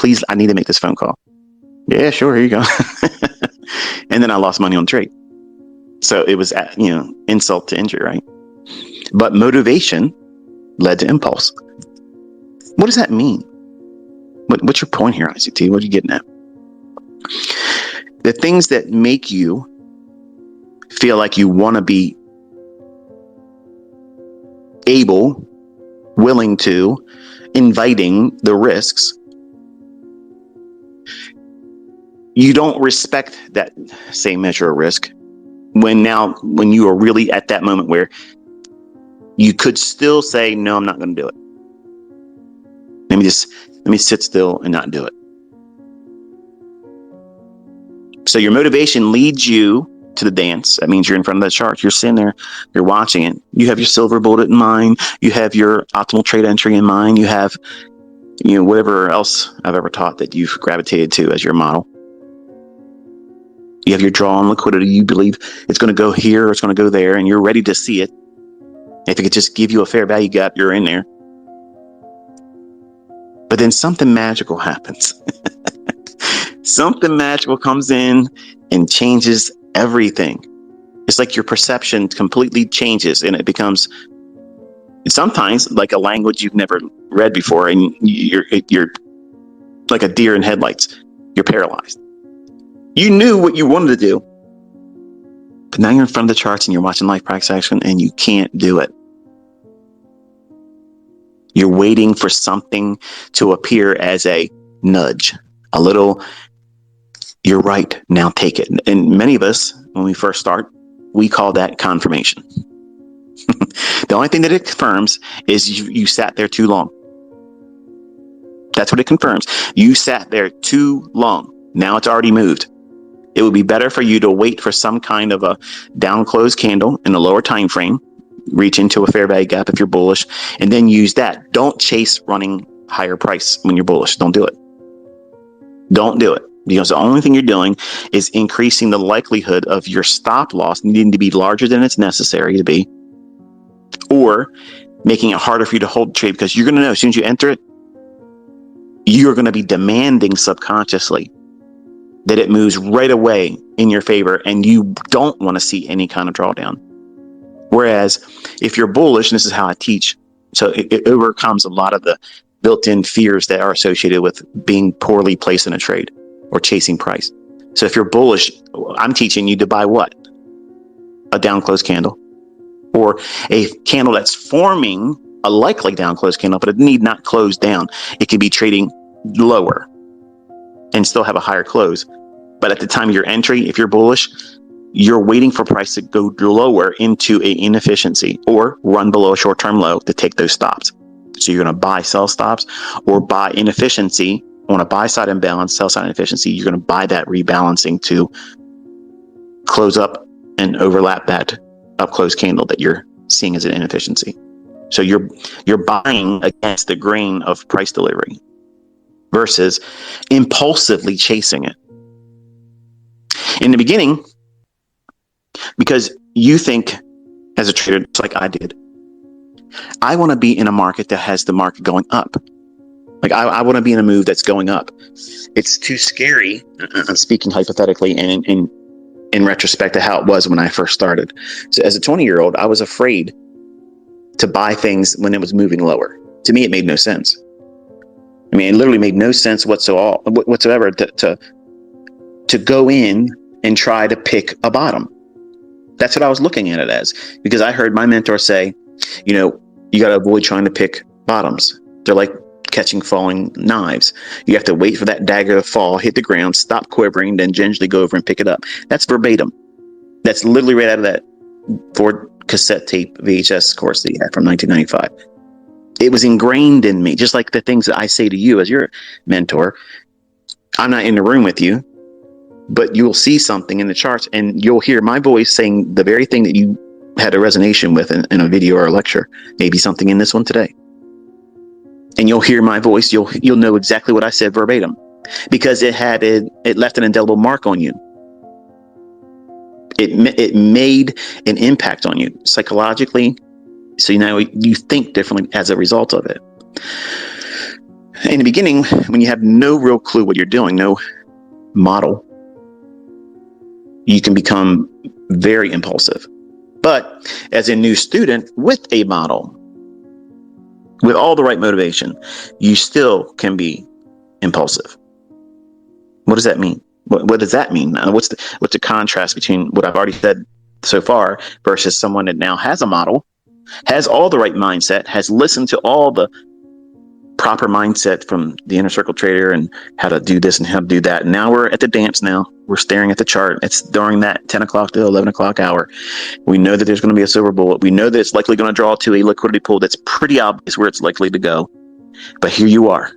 please, I need to make this phone call. Yeah, sure. Here you go. And then I lost money on trade. So it was, insult to injury, right? But motivation led to impulse. What does that mean? What's your point here, ICT? What are you getting at? The things that make you feel like you want to be able, willing to, inviting the risks, you don't respect that same measure of risk when you are really at that moment where you could still say, no, I'm not going to do it. Let me sit still and not do it. So your motivation leads you to the dance. That means you're in front of that chart. You're sitting there, you're watching it. You have your silver bullet in mind. You have your optimal trade entry in mind. You have, whatever else I've ever taught that you've gravitated to as your model. You have your draw on liquidity. You believe it's going to go here or it's going to go there, and you're ready to see it. If it could just give you a fair value gap, you're in there. But then something magical happens. Something magical comes in and changes everything. It's like your perception completely changes, and it becomes sometimes like a language you've never read before, and you're like a deer in headlights. You're paralyzed. You knew what you wanted to do, but now you're in front of the charts and you're watching live practice action and you can't do it. You're waiting for something to appear as a nudge, a little, you're right, now take it. And many of us, when we first start, we call that confirmation. The only thing that it confirms is you sat there too long. That's what it confirms. You sat there too long. Now it's already moved. It would be better for you to wait for some kind of a down close candle in the lower time frame, reach into a fair value gap if you're bullish, and then use that. Don't chase running higher price when you're bullish. Don't do it. Don't do it. Because the only thing you're doing is increasing the likelihood of your stop loss needing to be larger than it's necessary to be, or making it harder for you to hold the trade, because you're going to know as soon as you enter it, you're going to be demanding subconsciously that it moves right away in your favor, and you don't want to see any kind of drawdown. Whereas if you're bullish, and this is how I teach, so it overcomes a lot of the built-in fears that are associated with being poorly placed in a trade or chasing price. So if you're bullish, I'm teaching you to buy what? A down close candle, or a candle that's forming a likely down close candle, but it need not close down. It could be trading lower and still have a higher close. But at the time of your entry, if you're bullish, you're waiting for price to go lower into a inefficiency or run below a short-term low to take those stops. So you're going to buy sell stops or buy inefficiency on a buy side imbalance, sell side inefficiency. You're going to buy that rebalancing to close up and overlap that up close candle that you're seeing as an inefficiency. So you're buying against the grain of price delivery versus impulsively chasing it. In the beginning, because you think as a trader, just like I did, I want to be in a market that has the market going up. Like I want to be in a move that's going up. It's too scary. I'm speaking hypothetically and in retrospect to how it was when I first started. So as a 20-year-old, I was afraid to buy things when it was moving lower. To me, it made no sense. I mean, it literally made no sense whatsoever to go in and try to pick a bottom. That's what I was looking at it as, because I heard my mentor say, you got to avoid trying to pick bottoms. They're like catching falling knives. You have to wait for that dagger to fall, hit the ground, stop quivering, then gingerly go over and pick it up. That's verbatim. That's literally right out of that Ford cassette tape VHS course that he had from 1995. It was ingrained in me, just like the things that I say to you as your mentor. I'm not in the room with you, but you'll see something in the charts and you'll hear my voice saying the very thing that you had a resonation with in a video or a lecture, maybe something in this one today. And you'll hear my voice, you'll know exactly what I said verbatim, because it left an indelible mark on you. It made an impact on you psychologically. So now you think differently as a result of it. In the beginning, when you have no real clue what you're doing, no model, you can become very impulsive. But as a new student with a model, with all the right motivation, you still can be impulsive. What does that mean? What does that mean? What's the contrast between what I've already said so far versus someone that now has a model, has all the right mindset, has listened to all the proper mindset from the inner circle trader and how to do this and how to do that. And now we're at the dance now. We're staring at the chart. It's during that 10 o'clock to 11 o'clock hour. We know that there's going to be a silver bullet. We know that it's likely going to draw to a liquidity pool that's pretty obvious where it's likely to go. But here you are,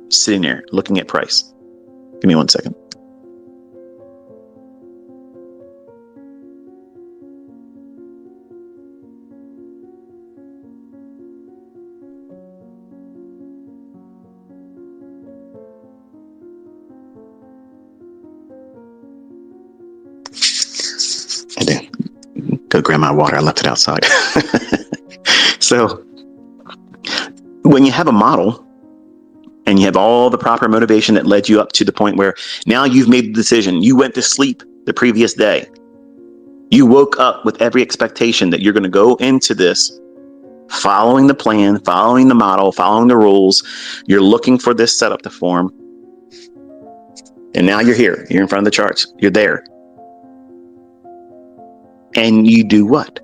sitting there looking at price. Give me 1 second. I did go grab my water. I left it outside. So when you have a model and you have all the proper motivation that led you up to the point where now you've made the decision, you went to sleep the previous day, you woke up with every expectation that you're going to go into this following the plan, following the model, following the rules. You're looking for this setup to form. And now you're here. You're in front of the charts. You're there. And you do what?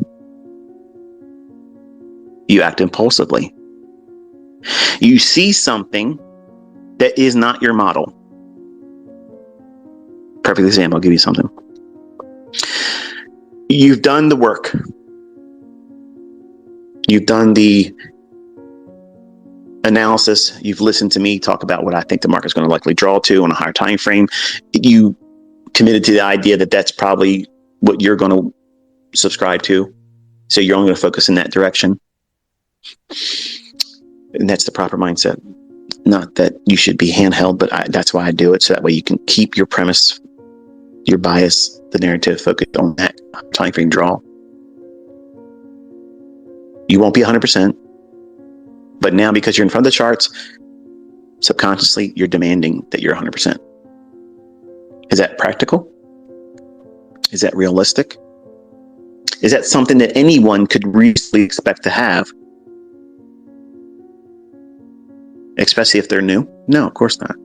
You act impulsively. You see something that is not your model. Perfect example. I'll give you something. You've done the work. You've done the analysis. You've listened to me talk about what I think the market's going to likely draw to on a higher time frame. You committed to the idea that that's probably what you're going to subscribe to. So you're only going to focus in that direction. And that's the proper mindset. Not that you should be handheld, but that's why I do it. So that way you can keep your premise, your bias, the narrative focused on that time frame draw. You won't be 100%. But now, because you're in front of the charts, subconsciously, you're demanding that you're 100%. Is that practical? Is that realistic? Is that something that anyone could reasonably expect to have? Especially if they're new? No, of course not.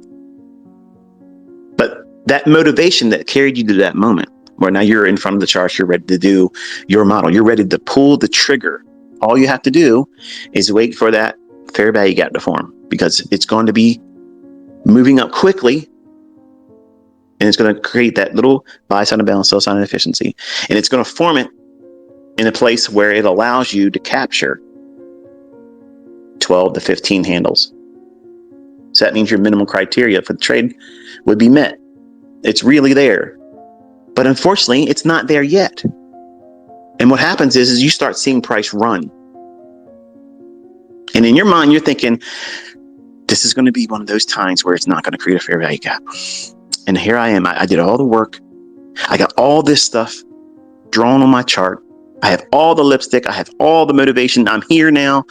But that motivation that carried you to that moment, where now you're in front of the charts, you're ready to do your model, you're ready to pull the trigger. All you have to do is wait for that fair value gap to form, because it's going to be moving up quickly, and it's going to create that little buy sign of balance, sell sign of efficiency, and it's going to form it in a place where it allows you to capture 12 to 15 handles. So that means your minimum criteria for the trade would be met. It's really there, but unfortunately, it's not there yet. And what happens is you start seeing price run. And in your mind, you're thinking, this is going to be one of those times where it's not going to create a fair value gap. And here I am. I did all the work. I got all this stuff drawn on my chart. I have all the lipstick. I have all the motivation. I'm here now.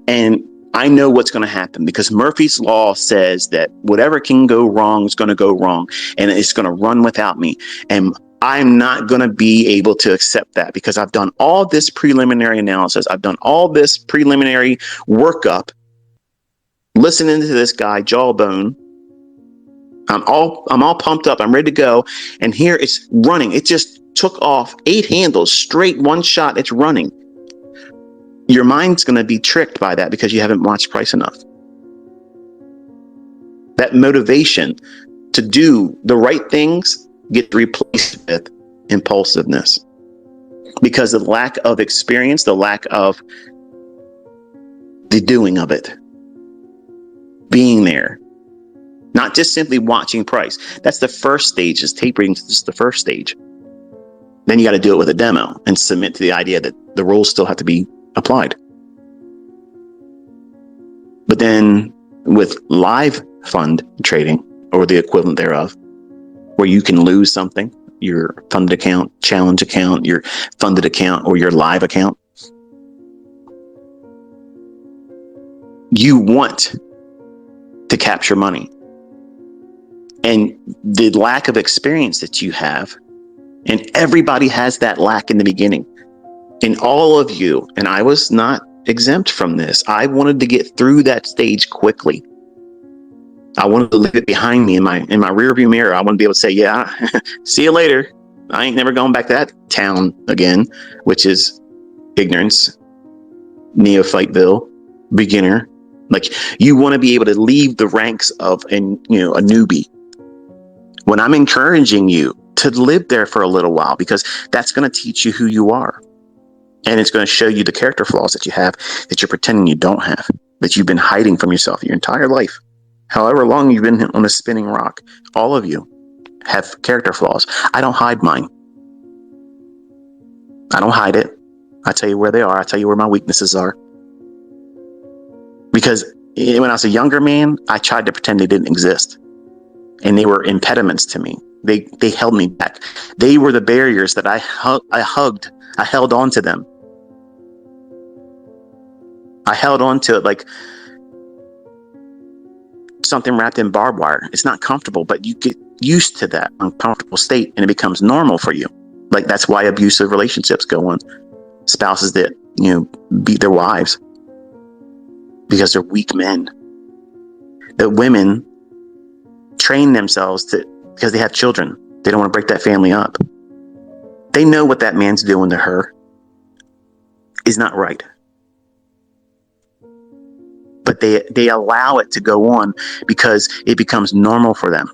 And I know what's going to happen, because Murphy's Law says that whatever can go wrong is going to go wrong, and it's going to run without me. And I'm not going to be able to accept that, because I've done all this preliminary analysis. I've done all this preliminary workup, listening to this guy, Jawbone. I'm all pumped up. I'm ready to go. And here it's running. It just took off 8 handles straight, one shot. It's running. Your mind's going to be tricked by that because you haven't watched price enough. That motivation to do the right things gets replaced with impulsiveness, because the lack of experience, the lack of the doing of it, being there, not just simply watching price. That's the first stage. Is tape reading is the first stage. Then you got to do it with a demo and submit to the idea that the rules still have to be applied. But then with live fund trading, or the equivalent thereof, where you can lose something, your funded account, challenge account, your funded account, or your live account, you want to capture money. And the lack of experience that you have, and everybody has that lack in the beginning. And all of you, and I was not exempt from this. I wanted to get through that stage quickly. I wanted to leave it behind me in my rearview mirror. I wanted to be able to say, yeah, see you later. I ain't never going back to that town again, which is ignorance, neophyteville, beginner. Like, you want to be able to leave the ranks of a newbie. When I'm encouraging you to live there for a little while, because that's going to teach you who you are. And it's going to show you the character flaws that you have, that you're pretending you don't have, that you've been hiding from yourself your entire life. However long you've been on a spinning rock, all of you have character flaws. I don't hide mine. I don't hide it. I tell you where they are. I tell you where my weaknesses are. Because when I was a younger man, I tried to pretend they didn't exist. And they were impediments to me. They held me back. They were the barriers that I hugged. I held on to them. I held on to it like something wrapped in barbed wire. It's not comfortable, but you get used to that uncomfortable state and it becomes normal for you. Like, that's why abusive relationships go on. Spouses that, beat their wives because they're weak men. That women train themselves because they have children. They don't want to break that family up. They know what that man's doing to her is not right. But they allow it to go on because it becomes normal for them.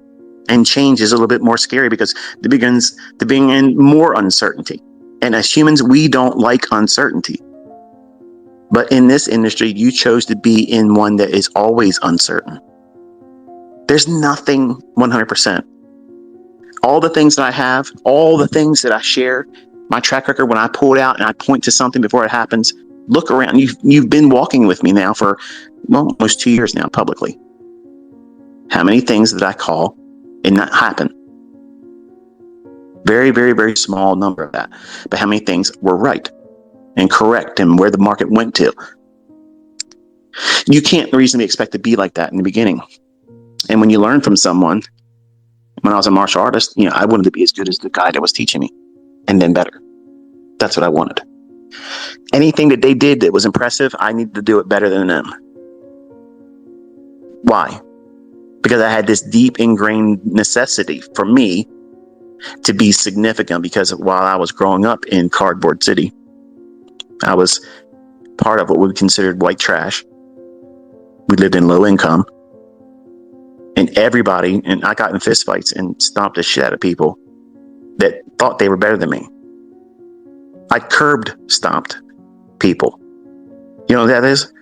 And change is a little bit more scary because it begins to bring in more uncertainty. And as humans, we don't like uncertainty. But in this industry, you chose to be in one that is always uncertain. There's nothing 100%. All the things that I have, all the things that I share, my track record, when I pull it out and I point to something before it happens, look around. You've been walking with me now for almost 2 years now publicly. How many things did I call and not happen? Very, very, very small number of that. But how many things were right and correct and where the market went to? You can't reasonably expect to be like that in the beginning. And when you learn from someone, when I was a martial artist, I wanted to be as good as the guy that was teaching me, and then better. That's what I wanted. Anything that they did that was impressive, I needed to do it better than them. Why? Because I had this deep ingrained necessity for me to be significant, because while I was growing up in Cardboard City, I was part of what we considered white trash. We lived in low income. And I got in fistfights and stomped the shit out of people that thought they were better than me. I stomped people. You know what that is?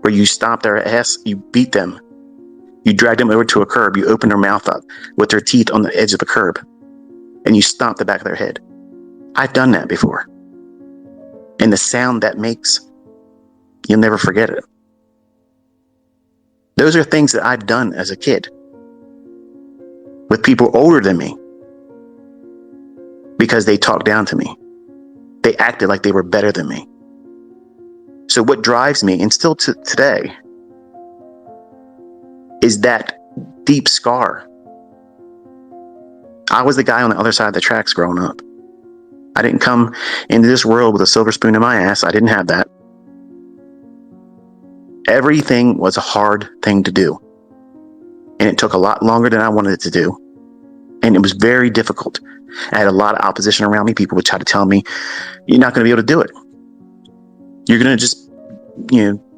Where you stomp their ass, you beat them. You drag them over to a curb, you open their mouth up with their teeth on the edge of the curb, and you stomp the back of their head. I've done that before. And the sound that makes, you'll never forget it. Those are things that I've done as a kid with people older than me because they talked down to me. They acted like they were better than me. So what drives me, and still today, is that deep scar. I was the guy on the other side of the tracks growing up. I didn't come into this world with a silver spoon in my ass. I didn't have that. Everything was a hard thing to do. And it took a lot longer than I wanted it to do. And it was very difficult. I had a lot of opposition around me. People would try to tell me, you're not going to be able to do it. You're going to just,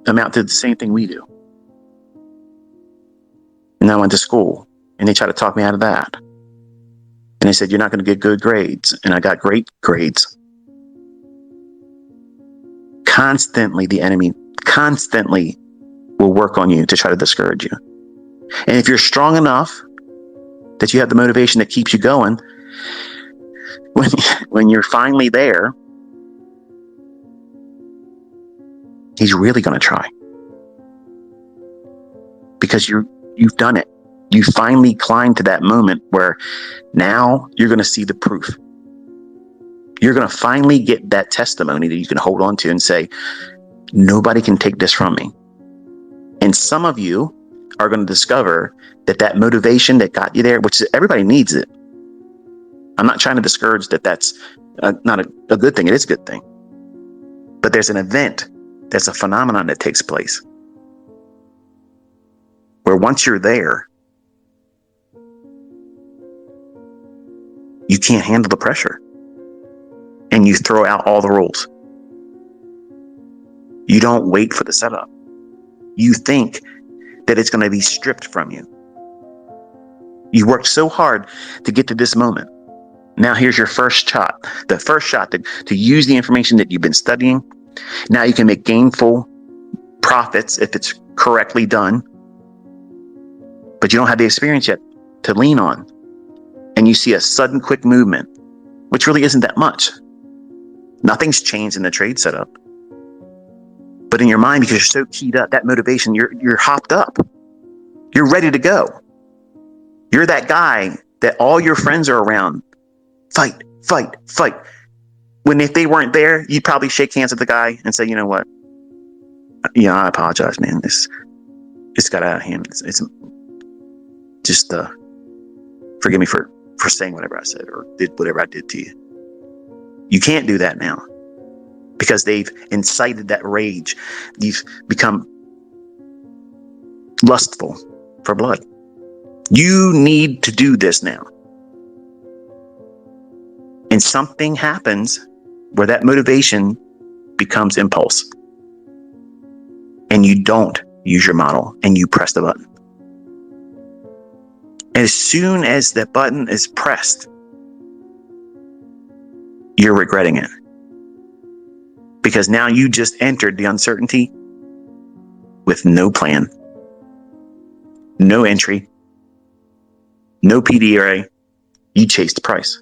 amount to the same thing we do. And I went to school and they tried to talk me out of that. And they said, you're not going to get good grades. And I got great grades. Constantly, the enemy will work on you to try to discourage you. And if you're strong enough that you have the motivation that keeps you going, when you're finally there, he's really going to try. Because you've done it. You finally climbed to that moment where now you're going to see the proof. You're going to finally get that testimony that you can hold on to and say, nobody can take this from me. And some of you are going to discover that motivation that got you there, which everybody needs it. I'm not trying to discourage that's not a good thing. It is a good thing. But there's an event, there's a phenomenon that takes place where once you're there, you can't handle the pressure and you throw out all the rules. You don't wait for the setup. You think that it's going to be stripped from you. You worked so hard to get to this moment. Now here's your first shot, the first shot to use the information that you've been studying. Now you can make gainful profits if it's correctly done, but you don't have the experience yet to lean on. And you see a sudden quick movement, which really isn't that much. Nothing's changed in the trade setup. But in your mind, because you're so keyed up, that motivation, you're hopped up. You're ready to go. You're that guy that all your friends are around. Fight, fight, fight. When if they weren't there, you'd probably shake hands with the guy and say, you know what? Yeah, I apologize, man. It's got out of hand. It's just forgive me for saying whatever I said or did whatever I did to you. You can't do that now because they've incited that rage. You've become lustful for blood. You need to do this now. And something happens where that motivation becomes impulse. And you don't use your model and you press the button. As soon as that button is pressed, you're regretting it. Because now you just entered the uncertainty with no plan, no entry, no PDRA. You chased price.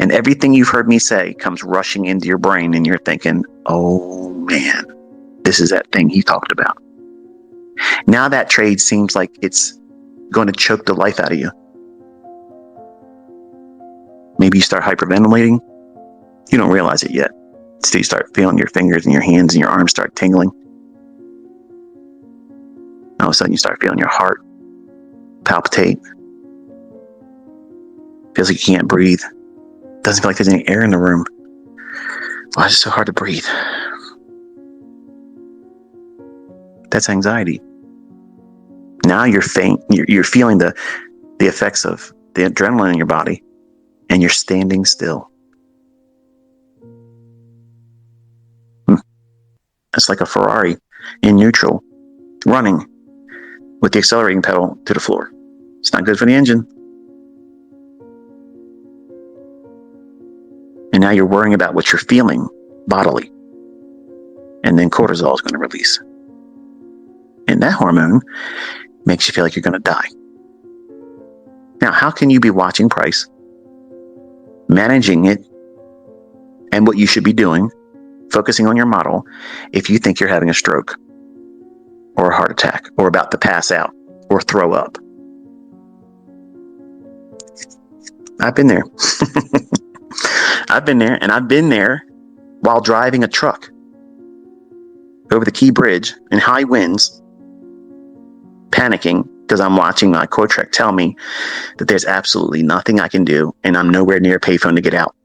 And everything you've heard me say comes rushing into your brain and you're thinking, oh man, this is that thing he talked about. Now that trade seems like it's going to choke the life out of you. Maybe you start hyperventilating. You don't realize it yet. So you start feeling your fingers and your hands and your arms start tingling. All of a sudden you start feeling your heart palpitate. Feels like you can't breathe. Doesn't feel like there's any air in the room. Why is it so hard to breathe? That's anxiety. Now you're faint. You're feeling the effects of the adrenaline in your body, and you're standing still. It's like a Ferrari in neutral, running with the accelerating pedal to the floor. It's not good for the engine. And now you're worrying about what you're feeling bodily. And then cortisol is going to release. And that hormone makes you feel like you're going to die. Now, how can you be watching price, managing it, and what you should be doing, focusing on your model, if you think you're having a stroke or a heart attack or about to pass out or throw up? I've been there. I've been there, and I've been there while driving a truck over the Key Bridge in high winds, panicking because I'm watching my Coretrack tell me that there's absolutely nothing I can do and I'm nowhere near a payphone to get out.